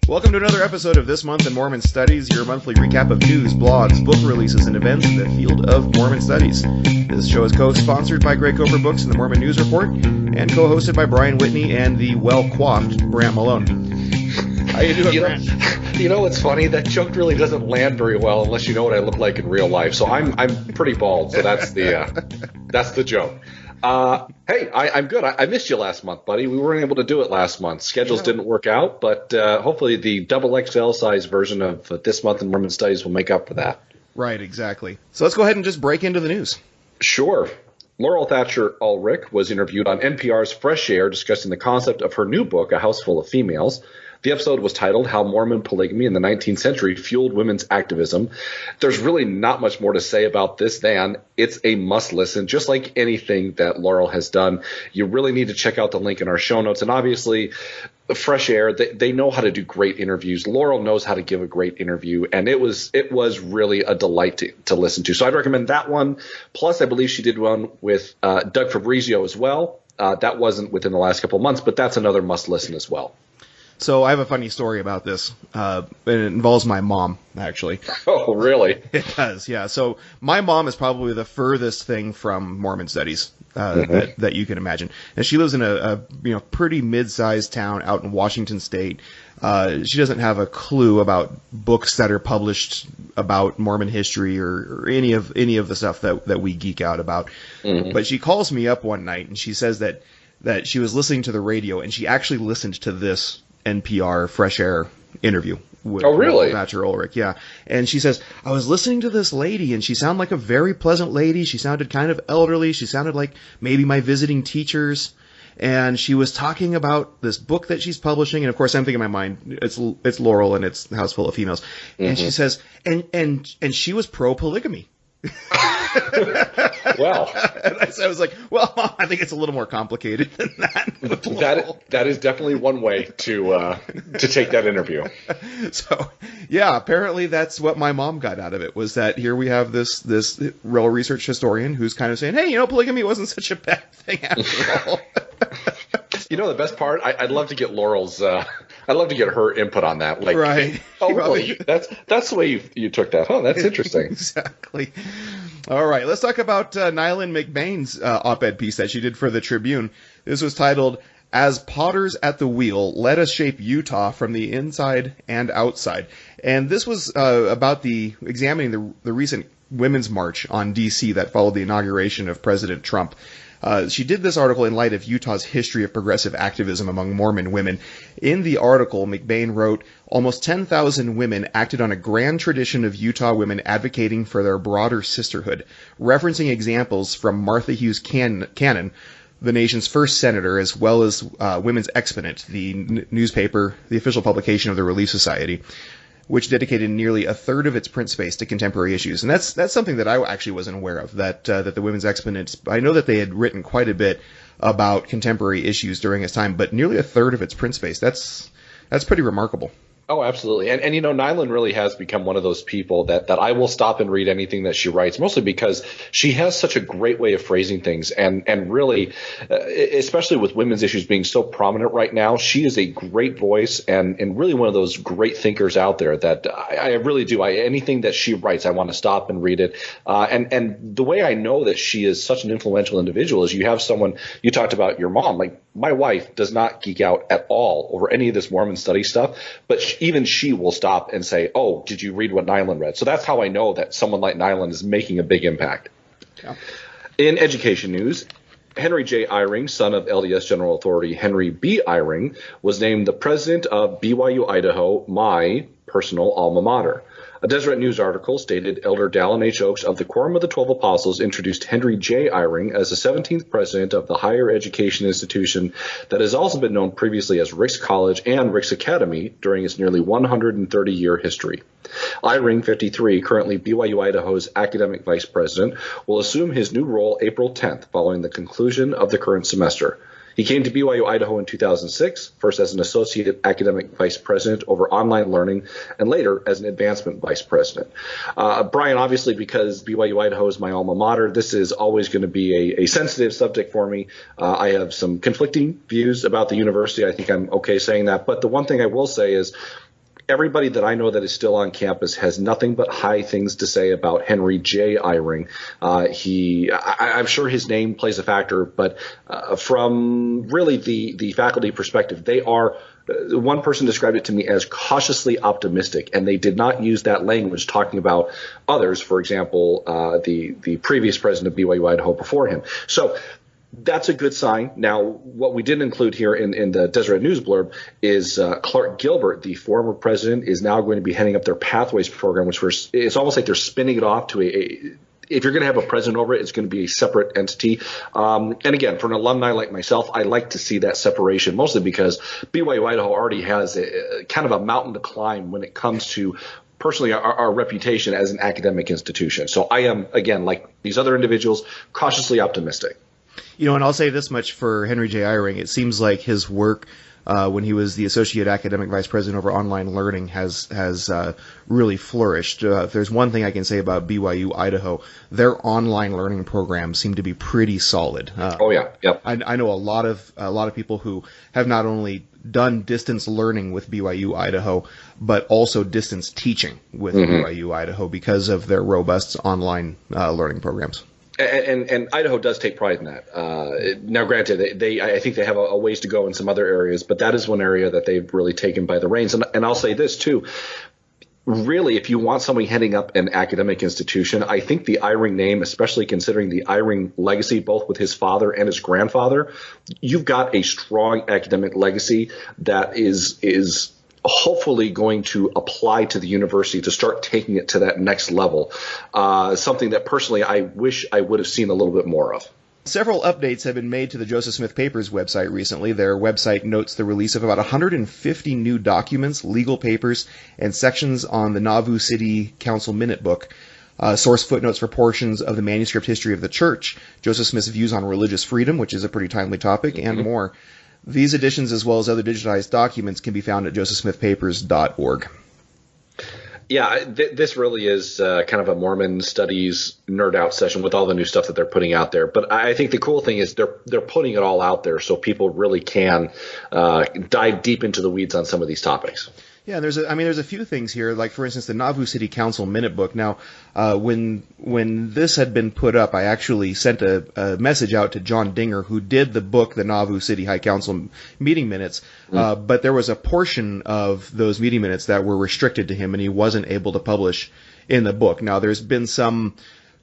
Welcome to another episode of This Month in Mormon Studies, your monthly recap of news, blogs, book releases, and events in the field of Mormon studies. This show is co-sponsored by Kofford Books and the Mormon News Report, and co-hosted by Brian Whitney and the well-coiffed Brandt Malone. How you doing, Brandt? You know what's funny? That joke really doesn't land very well unless you know what I look like in real life. So I'm pretty bald, so that's the joke. Hey, I'm good. I missed you last month, buddy. We weren't able to do it last month. Schedules didn't work out, but hopefully the double XL size version of This Month in Mormon Studies will make up for that. Right, exactly. So let's go ahead and just break into the news. Sure. Laurel Thatcher Ulrich was interviewed on NPR's Fresh Air discussing the concept of her new book, A House Full of Females. The episode was titled How Mormon Polygamy in the 19th Century Fueled Women's Activism. There's really not much more to say about this than it's a must listen, just like anything that Laurel has done. You really need to check out the link in our show notes. And obviously, Fresh Air, they know how to do great interviews. Laurel knows how to give a great interview, and it was really a delight to listen to. So I'd recommend that one. Plus, I believe she did one with Doug Fabrizio as well. That wasn't within the last couple of months, but that's another must listen as well. So I have a funny story about this. It involves my mom, actually. Oh, really? It does, yeah. So my mom is probably the furthest thing from Mormon studies that you can imagine. And she lives in a pretty mid-sized town out in Washington State. She doesn't have a clue about books that are published about Mormon history or any of the stuff that we geek out about. Mm-hmm. But she calls me up one night and she says that she was listening to the radio and she actually listened to this NPR Fresh Air interview with Thatcher Ulrich, yeah. And she says, I was listening to this lady, and she sounded like a very pleasant lady. She sounded kind of elderly. She sounded like maybe my visiting teachers. And she was talking about this book that she's publishing. And, of course, I'm thinking in my mind, it's Laurel, and it's House Full of Females. Mm-hmm. And she says, and she was pro-polygamy. Well, I was like, well, Mom, I think it's a little more complicated than that. That is definitely one way to take that interview. So, yeah, apparently that's what my mom got out of it, was that here we have this real research historian who's kind of saying, hey, polygamy wasn't such a bad thing after all. The best part, I'd love to get Laurel's. I'd love to get her input on that. Like, right? Oh, really? That's the way you took that. Oh, that's interesting. Exactly. All right, let's talk about Nylon McBain's op-ed piece that she did for the Tribune. This was titled, As Potters at the Wheel, Let Us Shape Utah from the Inside and Outside. And this was about examining the recent Women's March on D.C. that followed the inauguration of President Trump. She did this article in light of Utah's history of progressive activism among Mormon women. In the article, McBain wrote, almost 10,000 women acted on a grand tradition of Utah women advocating for their broader sisterhood, referencing examples from Martha Hughes Cannon, the nation's first senator, as well as Women's Exponent, the newspaper, the official publication of the Relief Society, which dedicated nearly a third of its print space to contemporary issues. And that's something that I actually wasn't aware of, that the Women's Exponent, I know that they had written quite a bit about contemporary issues during its time, but nearly a third of its print space, that's pretty remarkable. Oh, absolutely. And Nylon really has become one of those people that I will stop and read anything that she writes, mostly because she has such a great way of phrasing things. And really, especially with women's issues being so prominent right now, she is a great voice and really one of those great thinkers out there that I really do. Anything that she writes, I want to stop and read it. And the way I know that she is such an influential individual is you have someone, you talked about your mom, like my wife does not geek out at all over any of this Mormon study stuff, but even she will stop and say, oh, did you read what Nylon read? So that's how I know that someone like Nylon is making a big impact. Yeah. In education news, Henry J. Eyring, son of LDS General Authority Henry B. Eyring, was named the president of BYU Idaho, my personal alma mater. A Deseret News article stated Elder Dallin H. Oakes of the Quorum of the 12 Apostles introduced Henry J. Eyring as the 17th president of the higher education institution that has also been known previously as Rick's College and Rick's Academy during its nearly 130-year history. Eyring, 53, currently BYU Idaho's academic vice president, will assume his new role April 10th following the conclusion of the current semester. He came to BYU Idaho in 2006, first as an associate academic vice president over online learning, and later as an advancement vice president. Brian, obviously, because BYU Idaho is my alma mater, this is always going to be a sensitive subject for me. I have some conflicting views about the university. I think I'm okay saying that. But the one thing I will say is everybody that I know that is still on campus has nothing but high things to say about Henry J. Eyring. I'm sure his name plays a factor, but from really the faculty perspective, they are. One person described it to me as cautiously optimistic, and they did not use that language talking about others. For example, the previous president of BYU Idaho before him. So that's a good sign. Now, what we didn't include here in the Deseret News blurb is Clark Gilbert, the former president, is now going to be heading up their Pathways program, which it's almost like they're spinning it off to if you're going to have a president over it, it's going to be a separate entity. And again, for an alumni like myself, I like to see that separation, mostly because BYU Idaho already has kind of a mountain to climb when it comes to personally our reputation as an academic institution. So I am, again, like these other individuals, cautiously optimistic. And I'll say this much for Henry J. Eyring. It seems like his work when he was the Associate Academic Vice President over online learning has really flourished. If there's one thing I can say about BYU Idaho, their online learning programs seem to be pretty solid. Oh yeah, yep. I know a lot of people who have not only done distance learning with BYU Idaho, but also distance teaching with BYU Idaho because of their robust online learning programs. And Idaho does take pride in that. Now, granted, I think they have a ways to go in some other areas, but that is one area that they've really taken by the reins. And I'll say this too. Really, if you want somebody heading up an academic institution, I think the Eyring name, especially considering the Eyring legacy, both with his father and his grandfather, you've got a strong academic legacy that is hopefully going to apply to the university to start taking it to that next level. Something that personally I wish I would have seen a little bit more of. Several updates have been made to the Joseph Smith Papers website recently. Their website notes the release of about 150 new documents, legal papers, and sections on the Nauvoo City Council Minute Book. Source footnotes for portions of the manuscript history of the church, Joseph Smith's views on religious freedom, which is a pretty timely topic, and more. These editions, as well as other digitized documents, can be found at josephsmithpapers.org. Yeah, this really is kind of a Mormon studies nerd out session with all the new stuff that they're putting out there. But I think the cool thing is they're putting it all out there so people really can dive deep into the weeds on some of these topics. Yeah, there's a few things here, like for instance the Nauvoo City Council Minute Book. Now, when this had been put up, I actually sent a message out to John Dinger, who did the book, the Nauvoo City High Council meeting minutes. But there was a portion of those meeting minutes that were restricted to him, and he wasn't able to publish in the book. Now, there's been some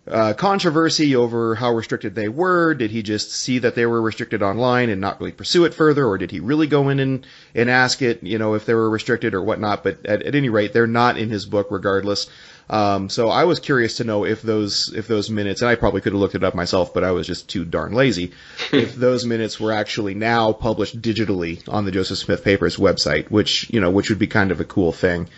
controversy over how restricted they were. Did he just see that they were restricted online and not really pursue it further, or did he really go in and ask it, if they were restricted or whatnot? But at any rate, they're not in his book regardless. So I was curious to know if those minutes, and I probably could have looked it up myself, but I was just too darn lazy, if those minutes were actually now published digitally on the Joseph Smith Papers website, which would be kind of a cool thing.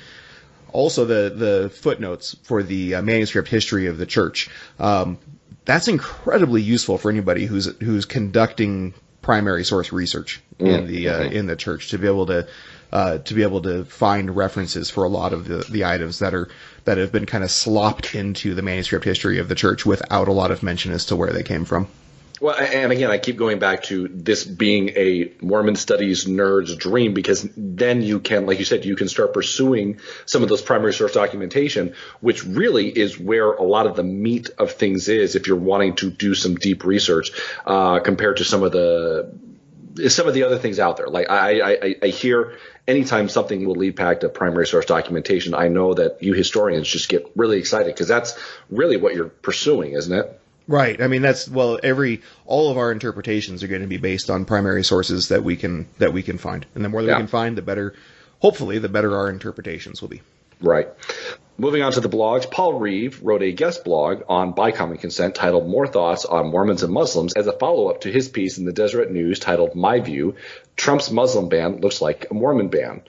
Also, the footnotes for the manuscript history of the church. That's incredibly useful for anybody who's conducting primary source research in the church, to be able to find references for a lot of the items that have been kind of slopped into the manuscript history of the church without a lot of mention as to where they came from. Well, and again, I keep going back to this being a Mormon studies nerd's dream, because then you can, like you said, you can start pursuing some of those primary source documentation, which really is where a lot of the meat of things is if you're wanting to do some deep research compared to some of the other things out there. Like I hear anytime something will lead back to primary source documentation, I know that you historians just get really excited because that's really what you're pursuing, isn't it? Right. I mean, all of our interpretations are going to be based on primary sources that we can find. And the more that we can find, the better, hopefully, the better our interpretations will be. Right. Moving on to the blogs, Paul Reeve wrote a guest blog on By Common Consent titled More Thoughts on Mormons and Muslims as a follow-up to his piece in the Deseret News titled My View, Trump's Muslim ban looks like a Mormon ban.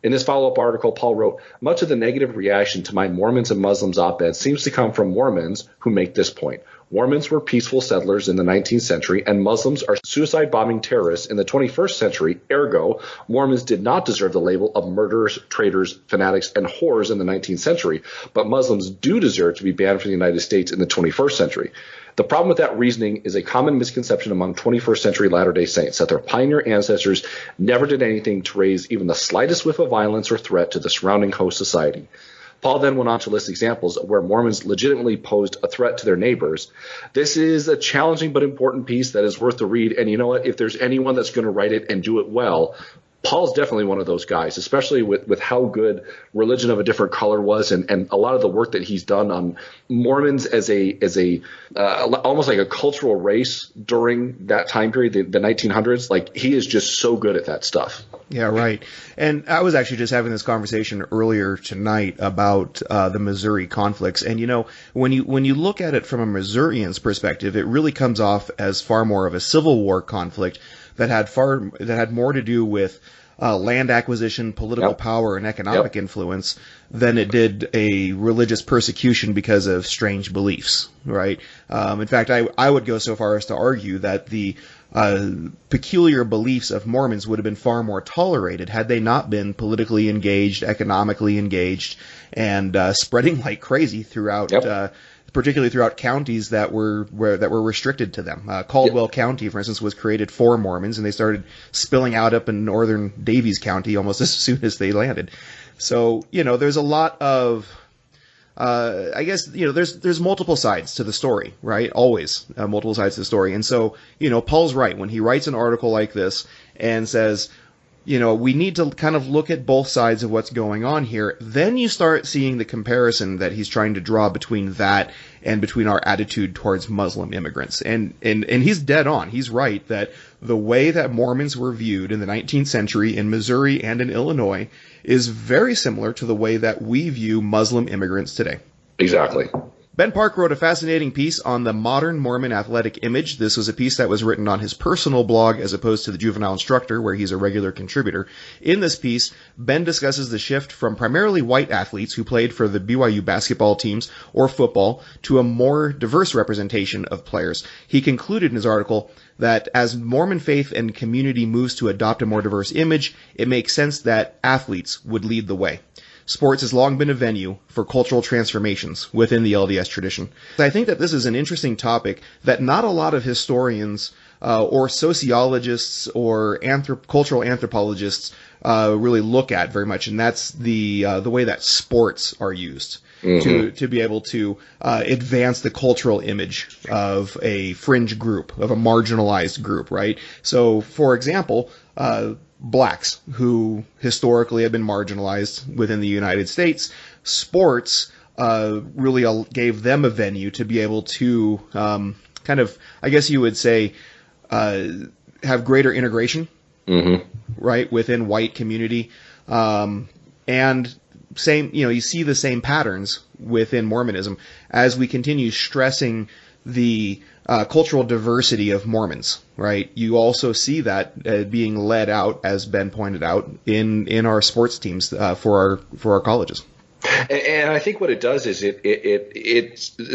In this follow-up article, Paul wrote, much of the negative reaction to my Mormons and Muslims op-ed seems to come from Mormons who make this point. Mormons were peaceful settlers in the 19th century, and Muslims are suicide-bombing terrorists in the 21st century. Ergo, Mormons did not deserve the label of murderers, traitors, fanatics, and whores in the 19th century, but Muslims do deserve to be banned from the United States in the 21st century. The problem with that reasoning is a common misconception among 21st century Latter-day Saints that their pioneer ancestors never did anything to raise even the slightest whiff of violence or threat to the surrounding host society. Paul then went on to list examples where Mormons legitimately posed a threat to their neighbors. This is a challenging but important piece that is worth the read. And you know what? If there's anyone that's going to write it and do it well, Paul's definitely one of those guys, especially with how good Religion of a Different Color was, and a lot of the work that he's done on Mormons as a almost like a cultural race during that time period, the 1900s. Like, he is just so good at that stuff. Yeah, right. And I was actually just having this conversation earlier tonight about the Missouri conflicts. And, you know, when you look at it from a Missourian's perspective, it really comes off as far more of a Civil War conflict that had more to do with land acquisition, political power, and economic influence than it did a religious persecution because of strange beliefs, right? In fact, I would go so far as to argue that the peculiar beliefs of Mormons would have been far more tolerated had they not been politically engaged, economically engaged, and spreading like crazy throughout particularly throughout counties that were restricted to them. Caldwell County, for instance, was created for Mormons, and they started spilling out up in northern Davies County almost as soon as they landed. So, you know, there's a lot of, I guess, you know, there's multiple sides to the story, right? Always multiple sides to the story. And so, you know, Paul's right when he writes an article like this and says, you know, we need to kind of look at both sides of what's going on here. Then you start seeing the comparison that he's trying to draw between that and between our attitude towards Muslim immigrants. And he's dead on. He's right that the way that Mormons were viewed in the 19th century in Missouri and in Illinois is very similar to the way that we view Muslim immigrants today. Exactly. Ben Park wrote a fascinating piece on the modern Mormon athletic image. This was a piece that was written on his personal blog as opposed to the Juvenile Instructor, where he's a regular contributor. In this piece, Ben discusses the shift from primarily white athletes who played for the BYU basketball teams or football to a more diverse representation of players. He concluded in his article that as Mormon faith and community moves to adopt a more diverse image, it makes sense that athletes would lead the way. Sports has long been a venue for cultural transformations within the LDS tradition. I think that this is an interesting topic that not a lot of historians or sociologists or cultural anthropologists really look at very much, and that's the way that sports are used to be able to advance the cultural image of a fringe group, of a marginalized group, right? So, for example, blacks who historically have been marginalized within the United States, sports really gave them a venue to be able to kind of, I guess you would say, have greater integration, right, within white community. And same, you know, you see the same patterns within Mormonism as we continue stressing the cultural diversity of Mormons, right? You also see that being led out, as Ben pointed out, in our sports teams for our colleges. And I think what it does is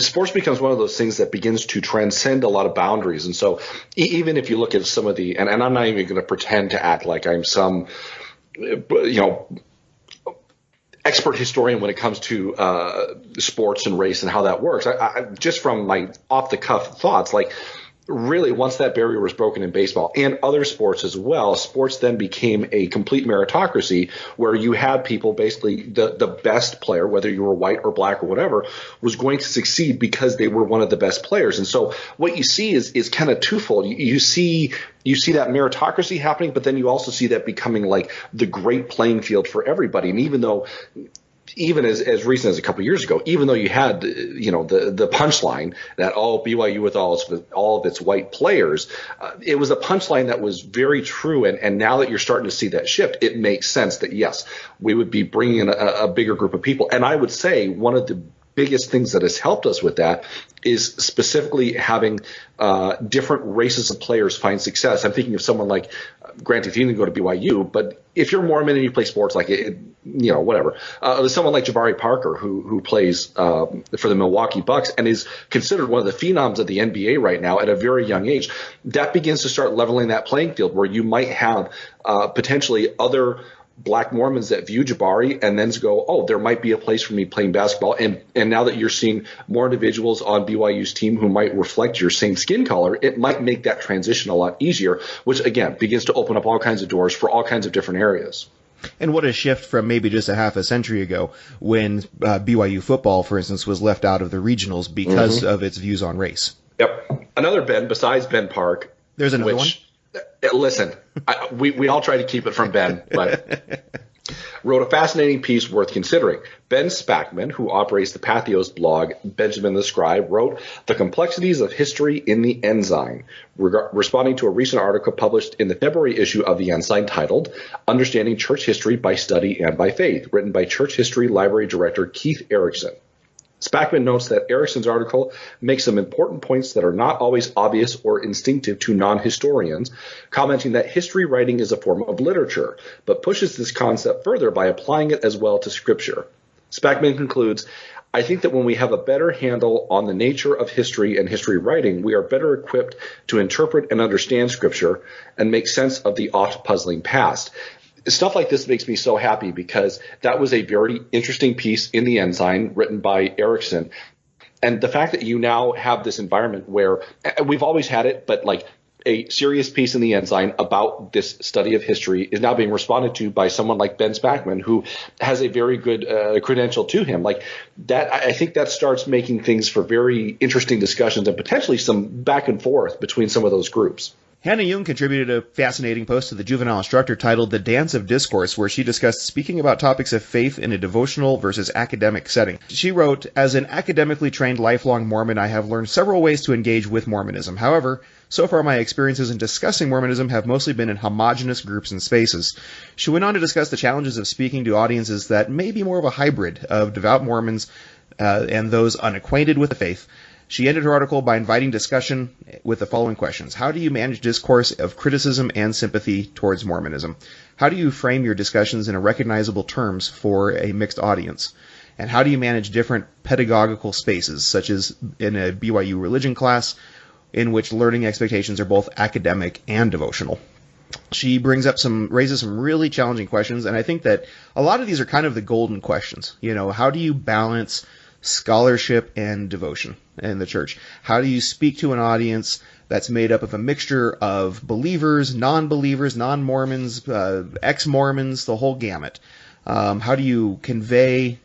sports becomes one of those things that begins to transcend a lot of boundaries. And so even if you look at some of the, and I'm not even going to pretend to act like I'm some, expert historian when it comes to sports and race and how that works. I just from my off the cuff thoughts, like really once that barrier was broken in baseball and other sports as well, sports then became a complete meritocracy where you had people basically the best player, whether you were white or black or whatever, was going to succeed because they were one of the best players. And so what you see is kind of twofold. You see that meritocracy happening, but then you also see that becoming like the great playing field for everybody. And even as recent as a couple of years ago, even though you had, the punchline that BYU with all of its white players, it was a punchline that was very true. And now that you're starting to see that shift, it makes sense that, yes, we would be bringing in a bigger group of people. And I would say one of the biggest things that has helped us with that is specifically having different races of players find success. I'm thinking of someone like, granted, he didn't go to BYU, but if you're Mormon and you play sports, like whatever. There's someone like Jabari Parker who plays for the Milwaukee Bucks and is considered one of the phenoms of the NBA right now at a very young age. That begins to start leveling that playing field where you might have potentially other Black Mormons that view Jabari and then go, oh, there might be a place for me playing basketball. And now that you're seeing more individuals on BYU's team who might reflect your same skin color, it might make that transition a lot easier, which, again, begins to open up all kinds of doors for all kinds of different areas. And what a shift from maybe just a half a century ago when BYU football, for instance, was left out of the regionals because of its views on race. Yep. Another Ben, besides Ben Park. There's another one? Listen, we all try to keep it from Ben, but wrote a fascinating piece worth considering. Ben Spackman, who operates the Patheos blog, Benjamin the Scribe, wrote The Complexities of History in the Ensign, responding to a recent article published in the February issue of the Ensign titled Understanding Church History by Study and by Faith, written by Church History Library Director Keith Erickson. Spackman notes that Erickson's article makes some important points that are not always obvious or instinctive to non-historians, commenting that history writing is a form of literature, but pushes this concept further by applying it as well to Scripture. Spackman concludes, I think that when we have a better handle on the nature of history and history writing, we are better equipped to interpret and understand Scripture and make sense of the oft-puzzling past. Stuff like this makes me so happy because that was a very interesting piece in the Ensign written by Erickson. And the fact that you now have this environment where we've always had it, but like a serious piece in the Ensign about this study of history is now being responded to by someone like Ben Spackman, who has a very good credential to him. Like that, I think that starts making things for very interesting discussions and potentially some back and forth between some of those groups. Hannah Jung contributed a fascinating post to the Juvenile Instructor titled The Dance of Discourse, where she discussed speaking about topics of faith in a devotional versus academic setting. She wrote, as an academically trained lifelong Mormon, I have learned several ways to engage with Mormonism. However, so far my experiences in discussing Mormonism have mostly been in homogenous groups and spaces. She went on to discuss the challenges of speaking to audiences that may be more of a hybrid of devout Mormons and those unacquainted with the faith. She ended her article by inviting discussion with the following questions. How do you manage discourse of criticism and sympathy towards Mormonism? How do you frame your discussions in recognizable terms for a mixed audience? And how do you manage different pedagogical spaces, such as in a BYU religion class, in which learning expectations are both academic and devotional? She raises some really challenging questions, and I think that a lot of these are kind of the golden questions. You know, how do you balance scholarship and devotion in the church? How do you speak to an audience that's made up of a mixture of believers, non-believers, non-Mormons, ex-Mormons, the whole gamut? How do you convey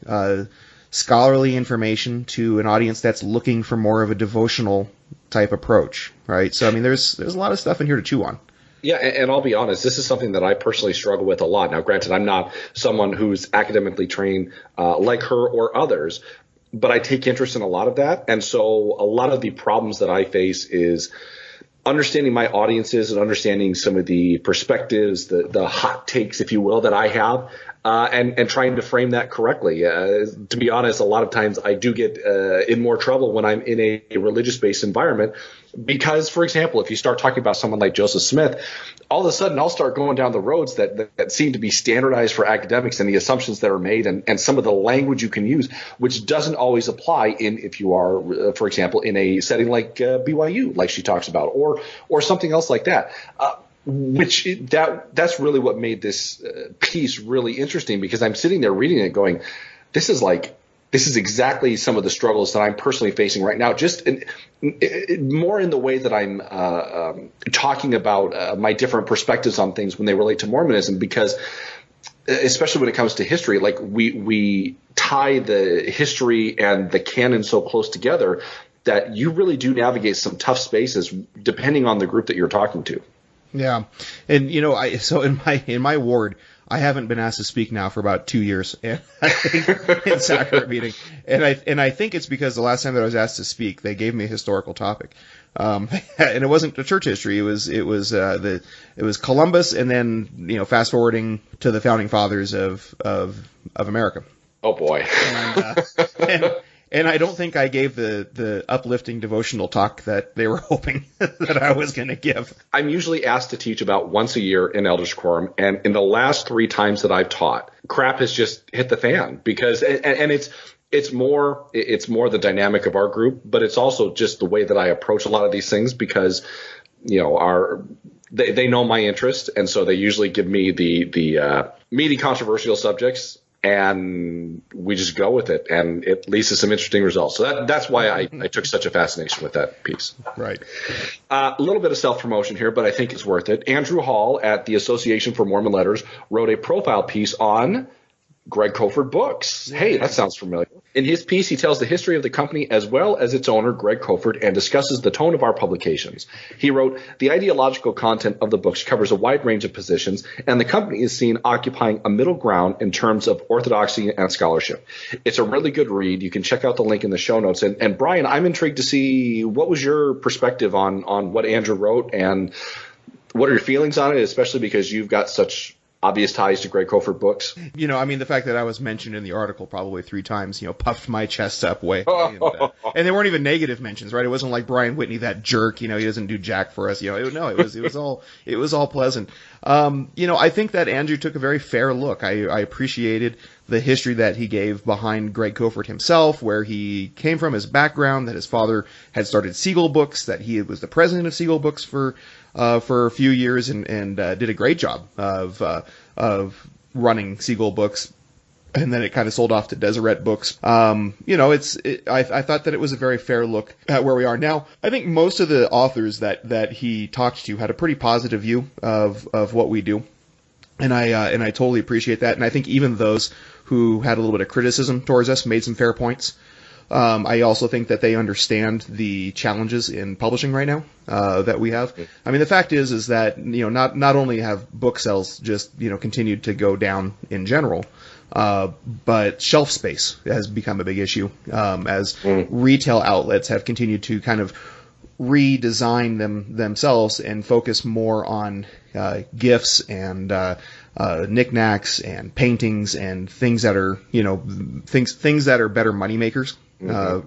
scholarly information to an audience that's looking for more of a devotional type approach, right? So, I mean, there's a lot of stuff in here to chew on. Yeah, and I'll be honest, this is something that I personally struggle with a lot. Now, granted, I'm not someone who's academically trained like her or others, but I take interest in a lot of that. And so a lot of the problems that I face is understanding my audiences and understanding some of the perspectives, the hot takes, if you will, that I have, and trying to frame that correctly. To be honest, a lot of times I do get in more trouble when I'm in a religious-based environment because, for example, if you start talking about someone like Joseph Smith, all of a sudden I'll start going down the roads that seem to be standardized for academics and the assumptions that are made and some of the language you can use, which doesn't always apply if you are, for example, in a setting like BYU, like she talks about, or something else like that. That's really what made this piece really interesting, because I'm sitting there reading it going, this is exactly some of the struggles that I'm personally facing right now, just more in the way that I'm talking about my different perspectives on things when they relate to Mormonism, because especially when it comes to history, like we tie the history and the canon so close together that you really do navigate some tough spaces depending on the group that you're talking to. Yeah. And, you know, so in my ward, I haven't been asked to speak now for about 2 years in sacrament meeting. And I think it's because the last time that I was asked to speak, they gave me a historical topic. And it wasn't a church history. It was Columbus, and then, you know, fast forwarding to the founding fathers of America. Oh boy. And I don't think I gave the uplifting devotional talk that they were hoping that I was going to give. I'm usually asked to teach about once a year in Elders Quorum, and in the last 3 times that I've taught, crap has just hit the fan because, and it's more the dynamic of our group, but it's also just the way that I approach a lot of these things because, you know, they know my interest, and so they usually give me the meaty, controversial subjects, and we just go with it, and it leads to some interesting results. So that's why I took such a fascination with that piece. Right. A little bit of self-promotion here, but I think it's worth it. Andrew Hall at the Association for Mormon Letters wrote a profile piece on Greg Kofford Books. Hey, that sounds familiar. In his piece, he tells the history of the company as well as its owner, Greg Kofford, and discusses the tone of our publications. He wrote, the ideological content of the books covers a wide range of positions, and the company is seen occupying a middle ground in terms of orthodoxy and scholarship. It's a really good read. You can check out the link in the show notes. And Brian, I'm intrigued to see what was your perspective on what Andrew wrote, and what are your feelings on it, especially because you've got such obvious ties to Greg Kofford Books. You know, I mean, the fact that I was mentioned in the article probably 3 times, you know, puffed my chest up way. And they weren't even negative mentions, right? It wasn't like Brian Whitney, that jerk, you know, he doesn't do jack for us. You know, it was all pleasant. You know, I think that Andrew took a very fair look. I appreciated the history that he gave behind Greg Kofford himself, where he came from, his background, that his father had started Siegel Books, that he was the president of Siegel Books for a few years and did a great job of running Siegel Books, and then it kind of sold off to Deseret Books. You know, I thought that it was a very fair look at where we are now. I think most of the authors that he talked to had a pretty positive view of what we do, and I totally appreciate that. And I think even those who had a little bit of criticism towards us made some fair points. I also think that they understand the challenges in publishing right now that we have. I mean, the fact is that, you know, not only have book sales just, you know, continued to go down in general, but shelf space has become a big issue as retail outlets have continued to kind of redesign themselves and focus more on gifts and knickknacks and paintings and things that are, you know, things that are better moneymakers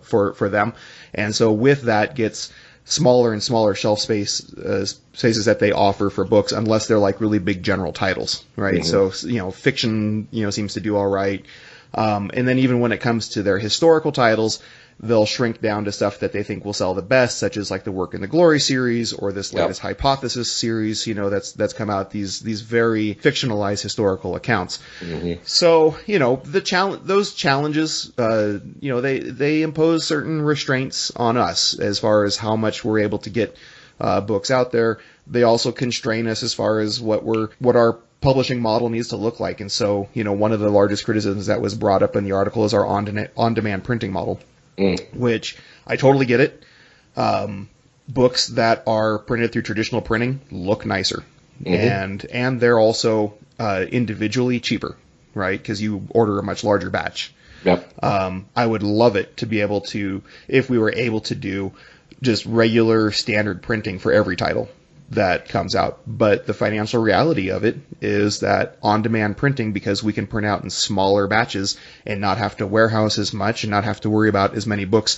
for them. And so with that gets smaller and smaller shelf spaces that they offer for books, unless they're like really big general titles, right? So, you know, fiction, you know, seems to do all right. And then even when it comes to their historical titles, they'll shrink down to stuff that they think will sell the best, such as like the Work in the Glory series or this latest Hypothesis series, you know, that's come out, these very fictionalized historical accounts. So, you know, those challenges, you know, they impose certain restraints on us as far as how much we're able to get books out there. They also constrain us as far as what our publishing model needs to look like. And so, you know, one of the largest criticisms that was brought up in the article is our on-demand printing model. Which I totally get it. Books that are printed through traditional printing look nicer, and they're also individually cheaper, right? Because you order a much larger batch. I would love it to be able to, if we were able to do just regular standard printing for every title that comes out. But the financial reality of it is that on-demand printing, because we can print out in smaller batches and not have to warehouse as much and not have to worry about as many books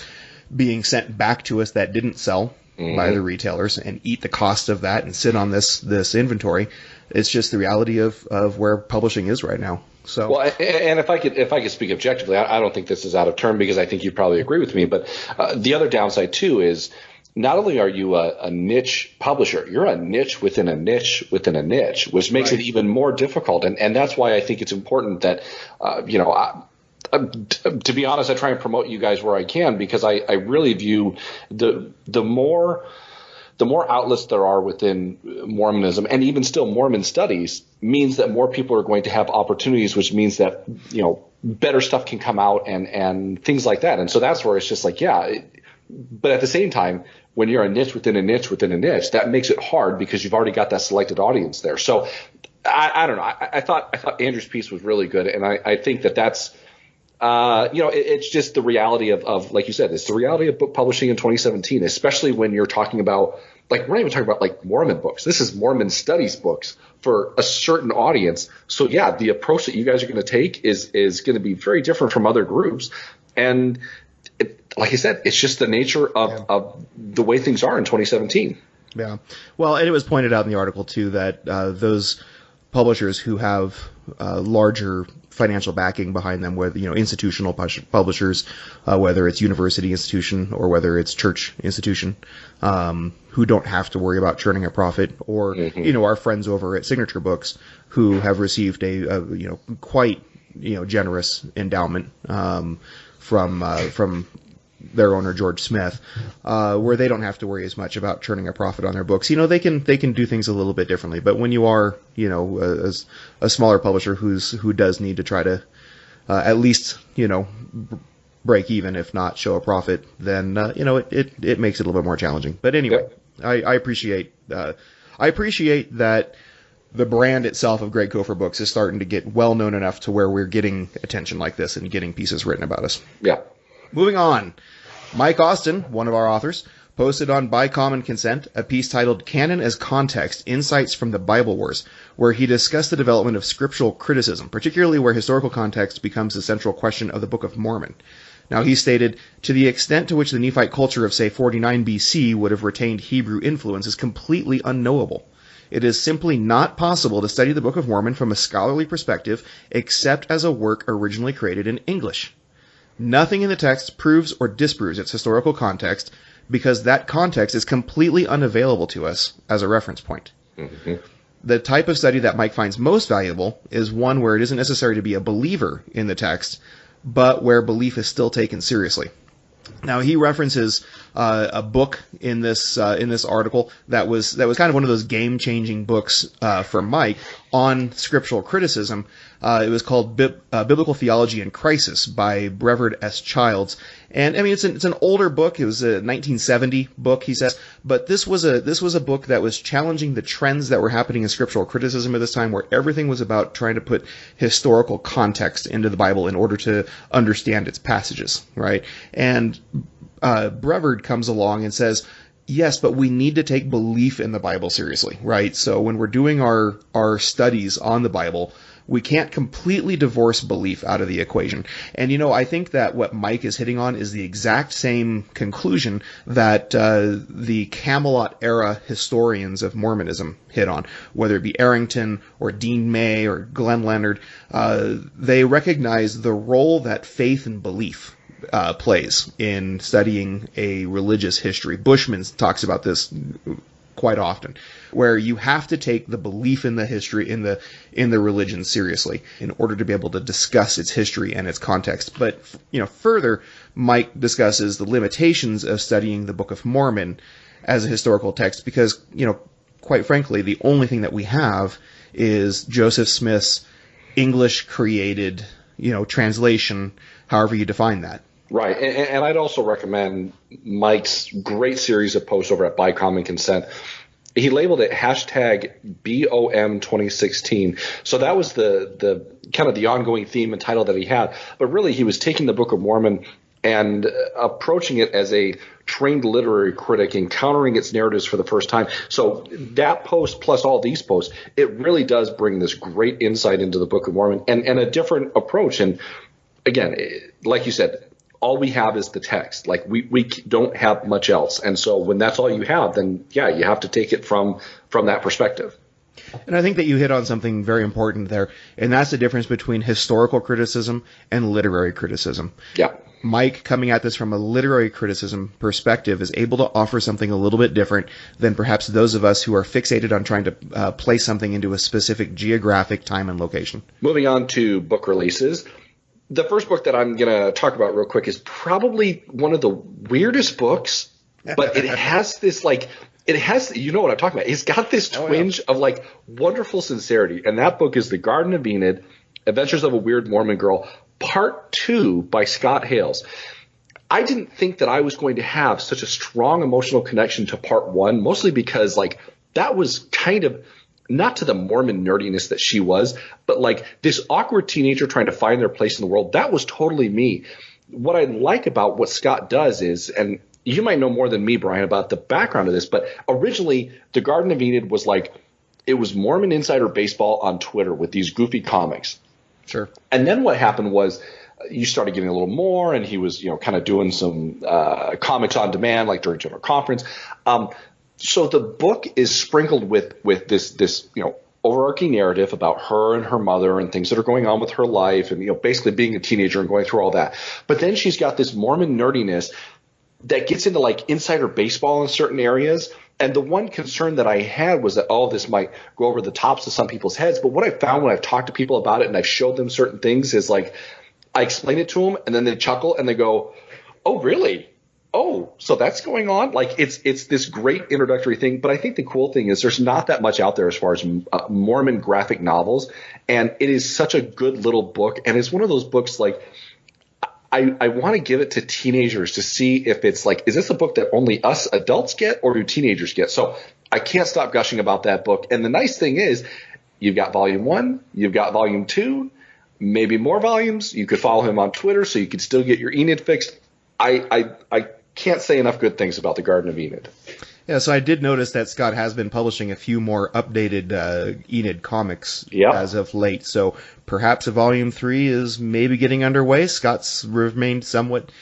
being sent back to us that didn't sell by the retailers and eat the cost of that and sit on this inventory. It's just the reality of where publishing is right now. So, well, and if I could speak objectively, I don't think this is out of turn, because I think you probably agree with me. But the other downside too is, not only are you a niche publisher, you're a niche within a niche within a niche, which makes it even more difficult. And that's why I think it's important that, you know, to be honest, I try and promote you guys where I can, because I really view the more outlets there are within Mormonism, and even still Mormon studies, means that more people are going to have opportunities, which means that, you know, better stuff can come out and things like that. And so that's where it's just like, but at the same time, when you're a niche within a niche within a niche, that makes it hard because you've already got that selected audience there. So I don't know. I thought Andrew's piece was really good, and I think that's you know, it's just the reality of, like you said, it's the reality of book publishing in 2017, especially when you're talking about, like, we're not even talking about like Mormon books. This is Mormon studies books for a certain audience. So yeah, the approach that you guys are going to take is going to be very different from other groups. And like I said, it's just the nature of the way things are in 2017. Yeah. Well, and it was pointed out in the article too that those publishers who have larger financial backing behind them, whether institutional publishers, whether it's university institution or whether it's church institution, who don't have to worry about churning a profit, or our friends over at Signature Books who have received a quite generous endowment from their owner George Smith, where they don't have to worry as much about churning a profit on their books. They can do things a little bit differently. But when you are a smaller publisher who does need to try to at least break even, if not show a profit, then it makes it a little bit more challenging. But anyway, I appreciate that the brand itself of Greg Kofford Books is starting to get well known enough to where we're getting attention like this and getting pieces written about us. Yeah. Moving on, Mike Austin, one of our authors, posted on By Common Consent a piece titled Canon as Context, Insights from the Bible Wars, where he discussed the development of scriptural criticism, particularly where historical context becomes the central question of the Book of Mormon. Now, he stated, to the extent to which the Nephite culture of, say, 49 BC would have retained Hebrew influence is completely unknowable. It is simply not possible to study the Book of Mormon from a scholarly perspective except as a work originally created in English. Nothing in the text proves or disproves its historical context because that context is completely unavailable to us as a reference point. Mm-hmm. The type of study that Mike finds most valuable is one where it isn't necessary to be a believer in the text, but where belief is still taken seriously. Now, he references a book in this article that was kind of one of those game-changing books for Mike on scriptural criticism. It was called Biblical Theology in Crisis by Brevard S. Childs. And I mean, it's an older book. It was a 1970 book, he says, but this was a book that was challenging the trends that were happening in scriptural criticism at this time, where everything was about trying to put historical context into the Bible in order to understand its passages, right? And Brevard comes along and says, yes, but we need to take belief in the Bible seriously, right? So when we're doing our studies on the Bible, we can't completely divorce belief out of the equation. And, I think that what Mike is hitting on is the exact same conclusion that the Camelot-era historians of Mormonism hit on, whether it be Arrington or Dean May or Glenn Leonard. They recognize the role that faith and belief plays in studying a religious history. Bushman talks about this quite often, where you have to take the belief in the history in the religion seriously in order to be able to discuss its history and its context. But further, Mike discusses the limitations of studying the Book of Mormon as a historical text because quite frankly, the only thing that we have is Joseph Smith's English created translation, however you define that. Right, and I'd also recommend Mike's great series of posts over at By Common Consent. He labeled it #BOM 2016. So that was the kind of the ongoing theme and title that he had. But really, he was taking the Book of Mormon and approaching it as a trained literary critic, encountering its narratives for the first time. So that post plus all these posts, it really does bring this great insight into the Book of Mormon and a different approach. And again, like you said, all we have is the text. Like we don't have much else. And so when that's all you have, then yeah, you have to take it from that perspective. And I think that you hit on something very important there, and that's the difference between historical criticism and literary criticism. Yeah. Mike, coming at this from a literary criticism perspective, is able to offer something a little bit different than perhaps those of us who are fixated on trying to place something into a specific geographic time and location. Moving on to book releases. The first book that I'm going to talk about real quick is probably one of the weirdest books, but it has this you know what I'm talking about. It's got this twinge of wonderful sincerity. And that book is The Garden of Enid, Adventures of a Weird Mormon Girl, Part 2 by Scott Hales. I didn't think that I was going to have such a strong emotional connection to Part 1, mostly because that was kind of not to the Mormon nerdiness that she was, but this awkward teenager trying to find their place in the world. That was totally me. What I like about what Scott does is, and you might know more than me, Brian, about the background of this, but originally The Garden of Enid was it was Mormon Insider Baseball on Twitter with these goofy comics. Sure. And then what happened was you started getting a little more, and he was, kind of doing some comics on demand, during General Conference. So the book is sprinkled with this overarching narrative about her and her mother and things that are going on with her life and, basically being a teenager and going through all that. But then she's got this Mormon nerdiness that gets into like insider baseball in certain areas. And the one concern that I had was that all of this might go over the tops of some people's heads. But what I found when I've talked to people about it and I've showed them certain things is like I explain it to them and then they chuckle and they go, "Oh, really? Oh, so that's going on?" Like it's this great introductory thing. But I think the cool thing is there's not that much out there as far as Mormon graphic novels. And it is such a good little book. And it's one of those books like I want to give it to teenagers to see if it's like, is this a book that only us adults get or do teenagers get? So I can't stop gushing about that book. And the nice thing is you've got volume 1, you've got volume 2, maybe more volumes. You could follow him on Twitter so you could still get your Enid fixed. I can't say enough good things about the Garden of Enid. Yeah, so I did notice that Scott has been publishing a few more updated Enid comics as of late. So perhaps a volume 3 is maybe getting underway. Scott's remained somewhat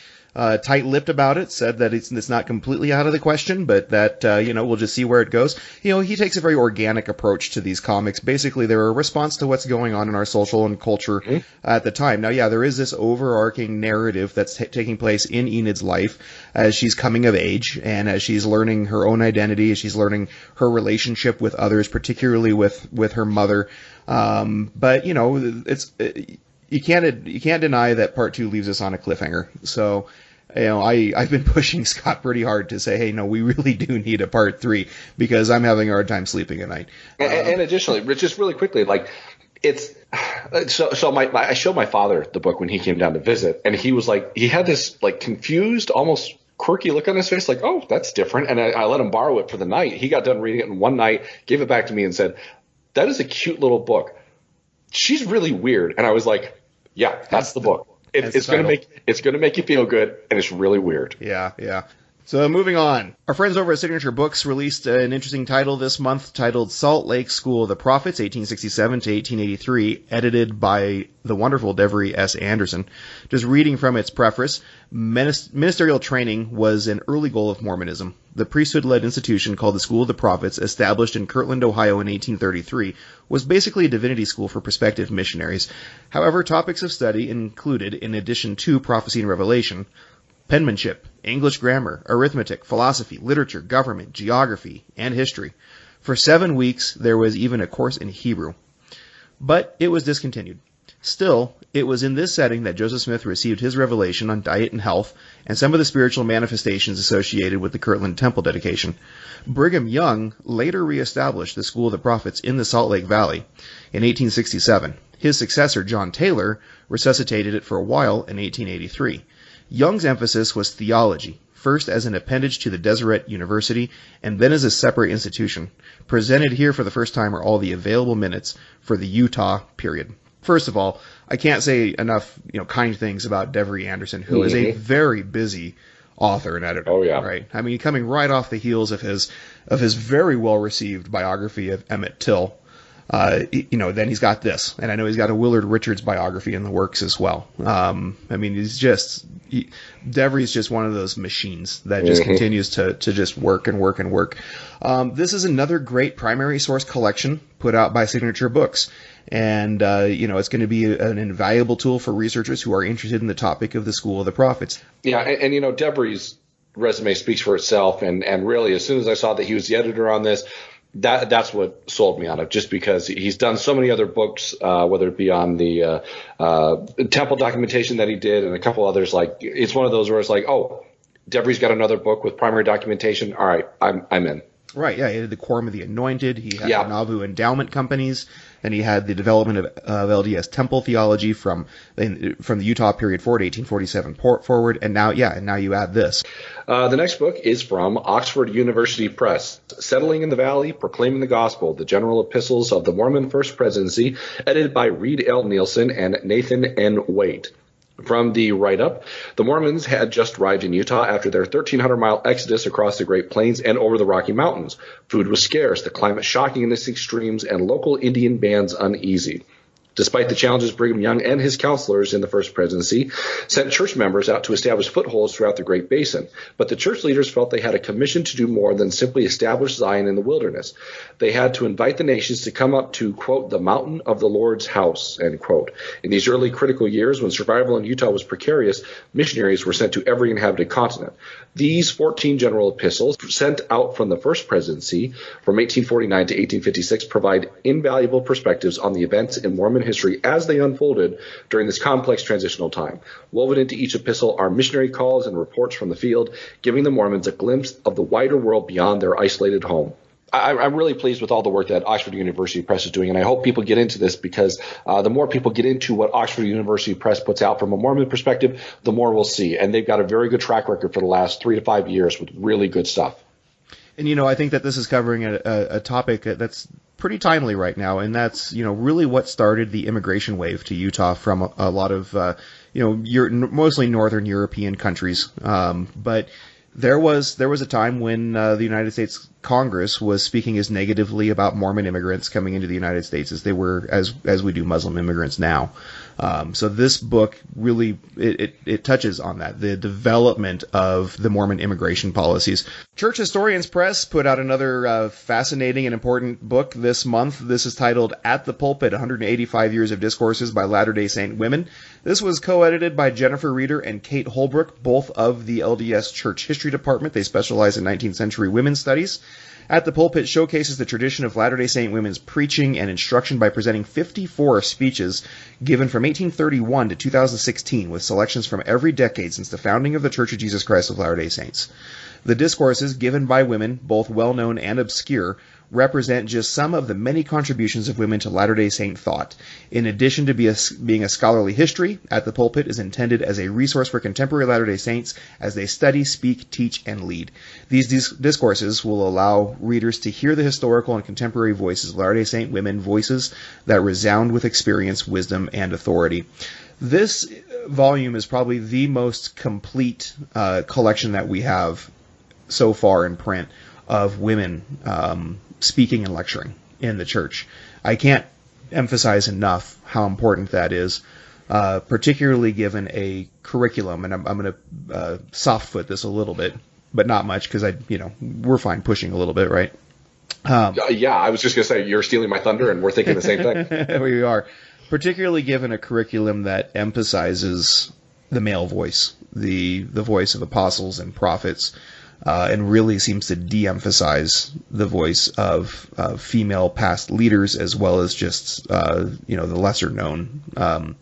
tight-lipped about it, said that it's not completely out of the question, but that, we'll just see where it goes. He takes a very organic approach to these comics. Basically, they're a response to what's going on in our social and culture at the time. Now, yeah, there is this overarching narrative that's taking place in Enid's life as she's coming of age and as she's learning her own identity, as she's learning her relationship with others, particularly with her mother. But, you can't deny that part 2 leaves us on a cliffhanger. So, I've been pushing Scott pretty hard to say, hey, no, we really do need a part 3 because I'm having a hard time sleeping at night. And additionally, just really quickly, like it's so I showed my father the book when he came down to visit, and he was like, he had this like confused, almost quirky look on his face, like, oh, that's different. And I let him borrow it for the night. He got done reading it in one night, gave it back to me, and said, "That is a cute little book. She's really weird." And I was like, yeah, that's the book. It's going to make you feel good, and it's really weird. Yeah. So moving on. Our friends over at Signature Books released an interesting title this month titled Salt Lake School of the Prophets, 1867 to 1883, edited by the wonderful Devery S. Anderson. Just reading from its preface, ministerial training was an early goal of Mormonism. The priesthood-led institution called the School of the Prophets, established in Kirtland, Ohio in 1833, was basically a divinity school for prospective missionaries. However, topics of study included, in addition to prophecy and revelation, penmanship, English grammar, arithmetic, philosophy, literature, government, geography, and history. For 7 weeks, there was even a course in Hebrew. But it was discontinued. Still, it was in this setting that Joseph Smith received his revelation on diet and health and some of the spiritual manifestations associated with the Kirtland Temple dedication. Brigham Young later reestablished the School of the Prophets in the Salt Lake Valley in 1867. His successor, John Taylor, resuscitated it for a while in 1883. Young's emphasis was theology, first as an appendage to the Deseret University, and then as a separate institution. Presented here for the first time are all the available minutes for the Utah period. First of all, I can't say enough, kind things about Devery Anderson, who is a very busy author and editor. Oh yeah, right. I mean, coming right off the heels of his very well received biography of Emmett Till. Then he's got this, and I know he's got a Willard Richards biography in the works as well. Devery's just one of those machines that just continues to just work and work and work. This is another great primary source collection put out by Signature Books. And, it's going to be an invaluable tool for researchers who are interested in the topic of the School of the Prophets. Yeah, and Devery's resume speaks for itself. And really, as soon as I saw that he was the editor on this, that's what sold me on it, just because he's done so many other books, whether it be on the temple documentation that he did and a couple others. Like, it's one of those where it's like, oh, Devery's got another book with primary documentation. All right, I'm in. Right, yeah, he did the Quorum of the Anointed, he had the Nauvoo Endowment Companies, and he had the development of LDS temple theology from the Utah period forward, 1847 forward, and now you add this. The next book is from Oxford University Press, Settling in the Valley, Proclaiming the Gospel, the General Epistles of the Mormon First Presidency, edited by Reed L. Nielsen and Nathan N. Waite. From the write-up, the Mormons had just arrived in Utah after their 1,300-mile exodus across the Great Plains and over the Rocky Mountains. Food was scarce, the climate shocking in its extremes, and local Indian bands uneasy. Despite the challenges, Brigham Young and his counselors in the first presidency sent church members out to establish footholds throughout the Great Basin. But the church leaders felt they had a commission to do more than simply establish Zion in the wilderness. They had to invite the nations to come up to, quote, the mountain of the Lord's house, end quote. In these early critical years, when survival in Utah was precarious, missionaries were sent to every inhabited continent. These 14 general epistles sent out from the first presidency from 1849 to 1856 provide invaluable perspectives on the events in Mormon history as they unfolded during this complex transitional time. Woven into each epistle are missionary calls and reports from the field, giving the Mormons a glimpse of the wider world beyond their isolated home. I'm really pleased with all the work that Oxford University Press is doing, and I hope people get into this because the more people get into what Oxford University Press puts out from a Mormon perspective, the more we'll see. And they've got a very good track record for the last 3 to 5 years with really good stuff. And, I think that this is covering a topic that's pretty timely right now, and that's, really what started the immigration wave to Utah from a lot of, mostly northern European countries. But there was a time when the United States Congress was speaking as negatively about Mormon immigrants coming into the United States as they were as we do Muslim immigrants now. So this book really it touches on that, the development of the Mormon immigration policies. Church Historians Press put out another fascinating and important book this month. This is titled At the Pulpit, 185 Years of Discourses by Latter-day Saint Women. This was co-edited by Jennifer Reeder and Kate Holbrook, both of the LDS Church History Department. They specialize in 19th century women's studies. At the Pulpit showcases the tradition of Latter-day Saint women's preaching and instruction by presenting 54 speeches given from 1831 to 2016 with selections from every decade since the founding of the Church of Jesus Christ of Latter-day Saints. The discourses given by women, both well-known and obscure, represent just some of the many contributions of women to Latter-day Saint thought. In addition to being a scholarly history, At the Pulpit is intended as a resource for contemporary Latter-day Saints as they study, speak, teach, and lead. These discourses will allow readers to hear the historical and contemporary voices of Latter-day Saint women, voices that resound with experience, wisdom, and authority. This volume is probably the most complete collection that we have so far in print of women speaking and lecturing in the church. I can't emphasize enough how important that is, particularly given a curriculum, and I'm going to soft foot this a little bit, but not much because we're fine pushing a little bit, right? Yeah, I was just going to say you're stealing my thunder, and we're thinking the same thing. We are, particularly given a curriculum that emphasizes the male voice, the voice of apostles and prophets. And really seems to de-emphasize the voice of female past leaders as well as just, the lesser-known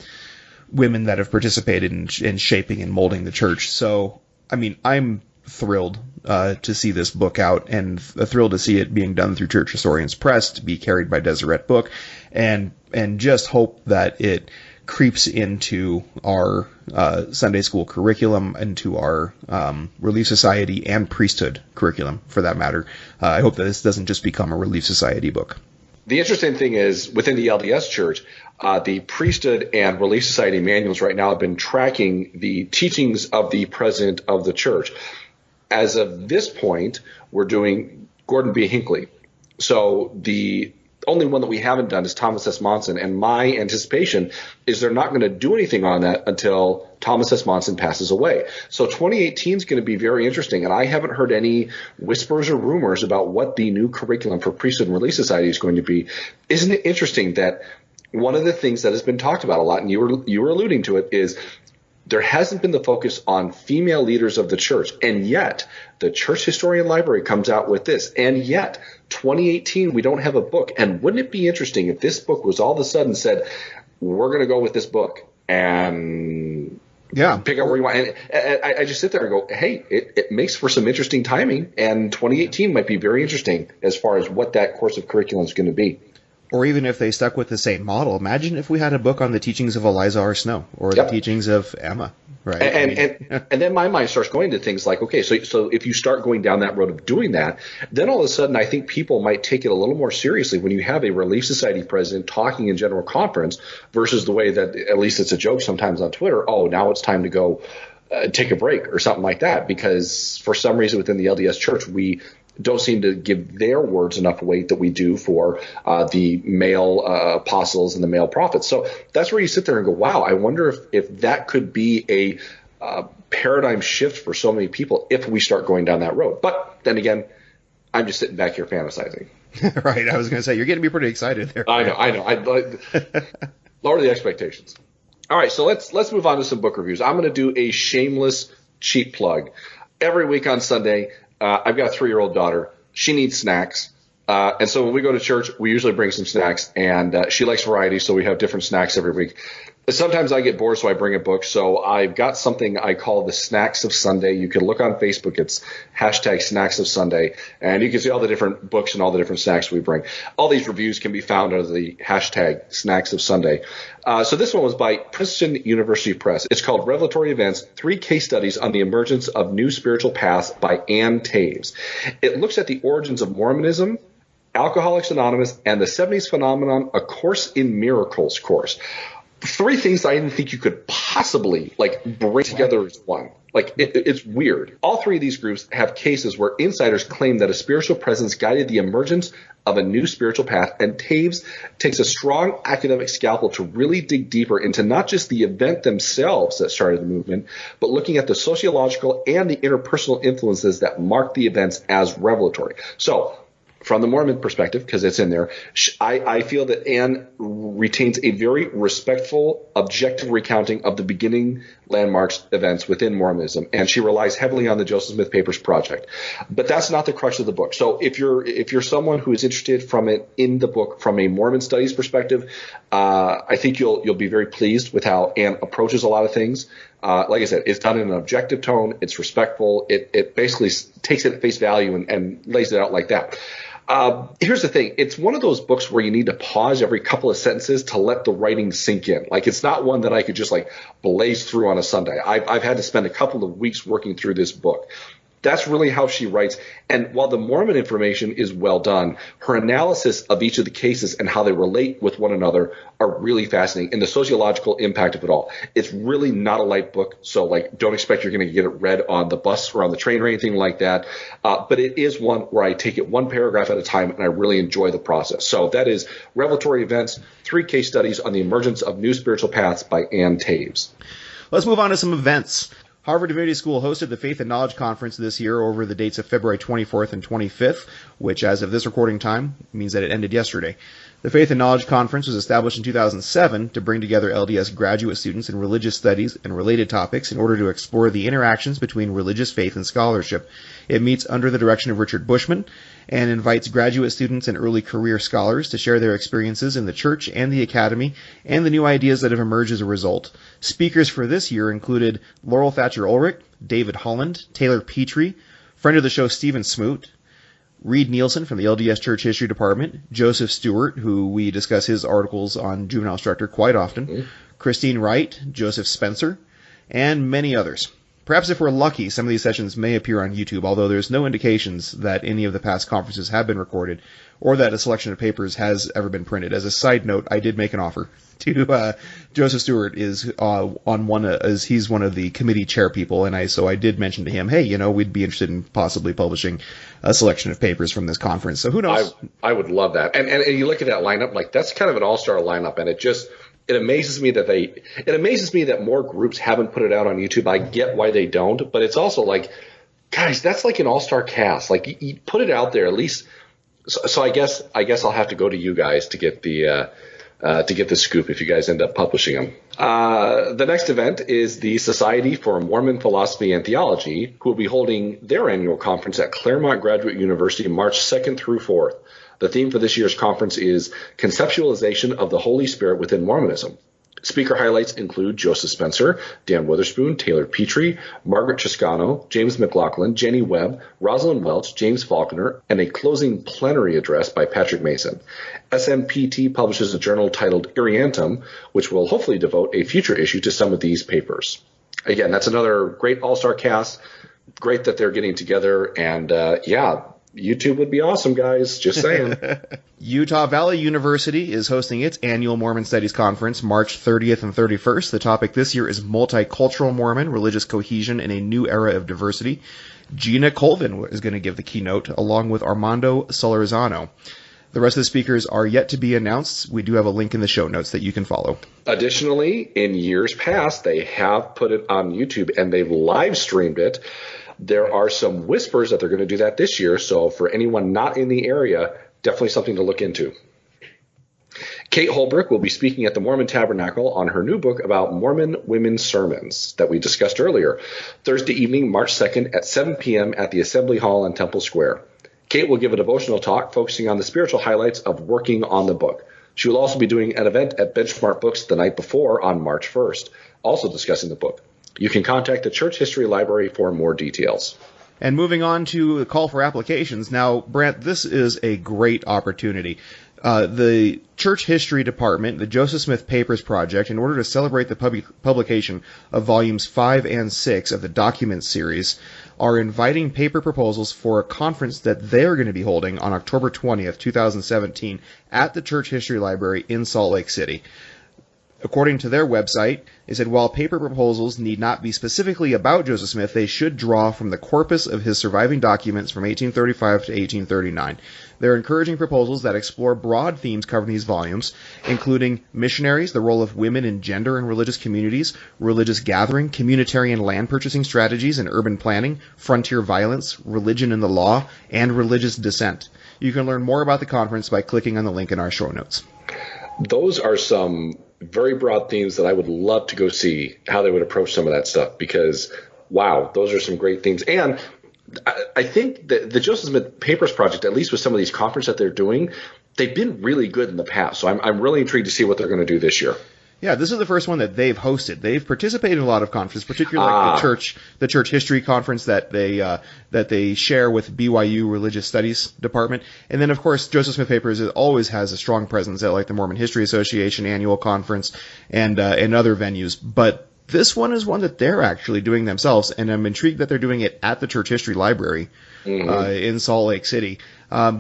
women that have participated in shaping and molding the church. So, I'm thrilled to see this book out and thrilled to see it being done through Church Historians Press, to be carried by Deseret Book, and just hope that it creeps into our Sunday school curriculum, into our Relief Society and priesthood curriculum, for that matter. I hope that this doesn't just become a Relief Society book. The interesting thing is, within the LDS Church, the priesthood and Relief Society manuals right now have been tracking the teachings of the president of the church. As of this point, we're doing Gordon B. Hinckley. So the only one that we haven't done is Thomas S. Monson, and my anticipation is they're not going to do anything on that until Thomas S. Monson passes away. So 2018 is going to be very interesting, and I haven't heard any whispers or rumors about what the new curriculum for Priesthood and Relief Society is going to be. Isn't it interesting that one of the things that has been talked about a lot, and you were alluding to it, is there hasn't been the focus on female leaders of the church, and yet the Church Historian Library comes out with this, and yet 2018 we don't have a book. And wouldn't it be interesting if this book was all of a sudden said, we're going to go with this book and pick up where you want. And I just sit there and go, hey, it makes for some interesting timing, and 2018 might be very interesting as far as what that course of curriculum is going to be. Or even if they stuck with the same model, imagine if we had a book on the teachings of Eliza R. Snow or the teachings of Emma, right? And then my mind starts going to things like, okay, so if you start going down that road of doing that, then all of a sudden I think people might take it a little more seriously when you have a Relief Society president talking in general conference versus the way that, at least it's a joke sometimes on Twitter, oh, now it's time to go take a break or something like that, because for some reason within the LDS Church we don't seem to give their words enough weight that we do for the male apostles and the male prophets. So that's where you sit there and go, wow, I wonder if that could be a paradigm shift for so many people if we start going down that road. But then again, I'm just sitting back here fantasizing. Right. I was going to say, you're getting me pretty excited there. I know. I lower the expectations. All right. So let's move on to some book reviews. I'm going to do a shameless cheap plug. Every week on Sunday, I've got a 3-year-old daughter. She needs snacks. And so when we go to church, we usually bring some snacks, and she likes variety, so we have different snacks every week. Sometimes I get bored, so I bring a book. So I've got something I call the Snacks of Sunday. You can look on Facebook. It's hashtag Snacks of Sunday, and you can see all the different books and all the different snacks we bring. All these reviews can be found under the hashtag Snacks of Sunday. So this one was by Princeton University Press. It's called Revelatory Events, 3 Case Studies on the Emergence of New Spiritual Paths by Ann Taves. It looks at the origins of Mormonism, Alcoholics Anonymous, and the 70s phenomenon, A Course in Miracles course. 3 things I didn't think you could possibly bring together as one. It's weird. All 3 of these groups have cases where insiders claim that a spiritual presence guided the emergence of a new spiritual path, and Taves takes a strong academic scalpel to really dig deeper into not just the event themselves that started the movement, but looking at the sociological and the interpersonal influences that mark the events as revelatory. So, from the Mormon perspective, because it's in there, I feel that Anne retains a very respectful, objective recounting of the beginning landmarks events within Mormonism, and she relies heavily on the Joseph Smith Papers project. But that's not the crux of the book. So if you're someone who is interested in the book from a Mormon studies perspective, I think you'll be very pleased with how Anne approaches a lot of things. Like I said, it's done in an objective tone. It's respectful. It basically takes it at face value and lays it out like that. Here's the thing. It's one of those books where you need to pause every couple of sentences to let the writing sink in. It's not one that I could just blaze through on a Sunday. I've had to spend a couple of weeks working through this book. That's really how she writes. And while the Mormon information is well done, her analysis of each of the cases and how they relate with one another are really fascinating, and the sociological impact of it all. It's really not a light book, so don't expect you're going to get it read on the bus or on the train or anything like that. But it is one where I take it one paragraph at a time, and I really enjoy the process. So that is Revelatory Events, 3 Case Studies on the Emergence of New Spiritual Paths by Ann Taves. Let's move on to some events. Harvard Divinity School hosted the Faith and Knowledge Conference this year over the dates of February 24th and 25th, which, as of this recording time, means that it ended yesterday. The Faith and Knowledge Conference was established in 2007 to bring together LDS graduate students in religious studies and related topics in order to explore the interactions between religious faith and scholarship. It meets under the direction of Richard Bushman and invites graduate students and early career scholars to share their experiences in the church and the academy and the new ideas that have emerged as a result. Speakers for this year included Laurel Thatcher Ulrich, David Holland, Taylor Petrie, friend of the show Stephen Smoot, Reed Nielsen from the LDS Church History Department, Joseph Stewart, who we discuss his articles on Juvenile Instructor quite often, Christine Wright, Joseph Spencer, and many others. Perhaps if we're lucky, some of these sessions may appear on YouTube, although there's no indications that any of the past conferences have been recorded or that a selection of papers has ever been printed. As a side note, I did make an offer to Joseph Stewart is on one as he's one of the committee chair people, and so I did mention to him, hey, we'd be interested in possibly publishing a selection of papers from this conference. So who knows? I would love that. And you look at that lineup, that's kind of an all-star lineup, and it amazes me that more groups haven't put it out on YouTube. I get why they don't, but it's also guys, that's like an all-star cast. You put it out there at least. So I guess I'll have to go to you guys to get the scoop if you guys end up publishing them. The next event is the Society for Mormon Philosophy and Theology, who will be holding their annual conference at Claremont Graduate University March 2nd through 4th. The theme for this year's conference is Conceptualization of the Holy Spirit within Mormonism. Speaker highlights include Joseph Spencer, Dan Witherspoon, Taylor Petrie, Margaret Triscano, James McLaughlin, Jenny Webb, Rosalind Welch, James Faulkner, and a closing plenary address by Patrick Mason. SMPT publishes a journal titled Iriantum, which will hopefully devote a future issue to some of these papers. Again, that's another great all-star cast. Great that they're getting together, and YouTube would be awesome, guys. Just saying. Utah Valley University is hosting its annual Mormon Studies Conference March 30th and 31st. The topic this year is Multicultural Mormon, Religious Cohesion in a New Era of Diversity. Gina Colvin is going to give the keynote, along with Armando Solorzano. The rest of the speakers are yet to be announced. We do have a link in the show notes that you can follow. Additionally, in years past, they have put it on YouTube and they've live streamed it. There are some whispers that they're going to do that this year. So for anyone not in the area, definitely something to look into. Kate Holbrook will be speaking at the Mormon Tabernacle on her new book about Mormon women's sermons that we discussed earlier, Thursday evening, March 2nd at 7 p.m. at the Assembly Hall in Temple Square. Kate will give a devotional talk focusing on the spiritual highlights of working on the book. She will also be doing an event at Benchmark Books the night before on March 1st, also discussing the book. You can contact the Church History Library for more details. And moving on to the call for applications. Now, Brandt, this is a great opportunity. The Church History Department, the Joseph Smith Papers Project, in order to celebrate the publication of Volumes 5 and 6 of the Documents series, are inviting paper proposals for a conference that they're going to be holding on October 20th, 2017, at the Church History Library in Salt Lake City. According to their website, they said while paper proposals need not be specifically about Joseph Smith, they should draw from the corpus of his surviving documents from 1835 to 1839. They're encouraging proposals that explore broad themes covered in these volumes, including missionaries, the role of women in gender and religious communities, religious gathering, communitarian land purchasing strategies and urban planning, frontier violence, religion and the law, and religious dissent. You can learn more about the conference by clicking on the link in our show notes. Those are some very broad themes that I would love to go see how they would approach some of that stuff because, wow, those are some great themes. And I think that the Joseph Smith Papers Project, at least with some of these conferences that they're doing, they've been really good in the past. So I'm really intrigued to see what they're going to do this year. Yeah, this is the first one that they've hosted. They've participated in a lot of conferences, particularly like the church history conference that they share with BYU Religious Studies Department. And then, of course, Joseph Smith Papers always has a strong presence at like the Mormon History Association annual conference and other venues. But this one is one that they're actually doing themselves, and I'm intrigued that they're doing it at the Church History Library in Salt Lake City. I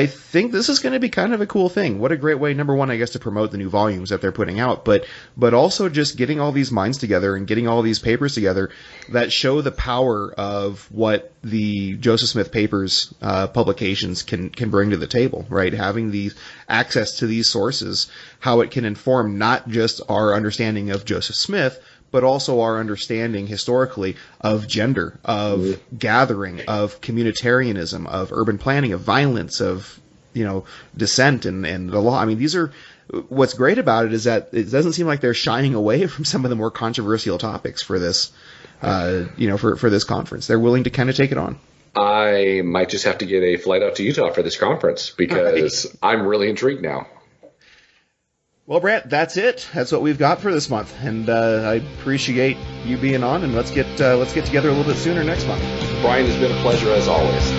think this is going to be kind of a cool thing. What a great way, number one, I guess, to promote the new volumes that they're putting out, but also just getting all these minds together and getting all these papers together that show the power of what the Joseph Smith Papers publications can bring to the table, right? Having the access to these sources, how it can inform not just our understanding of Joseph Smith, but also our understanding historically of gender, of gathering, of communitarianism, of urban planning, of violence, of, dissent and the law. I mean, what's great about it is that it doesn't seem like they're shying away from some of the more controversial topics for this, for this conference. They're willing to kind of take it on. I might just have to get a flight out to Utah for this conference because I'm really intrigued now. Well, Brandt, that's it. That's what we've got for this month, and I appreciate you being on. And let's get together a little bit sooner next month. Brian, it's been a pleasure as always.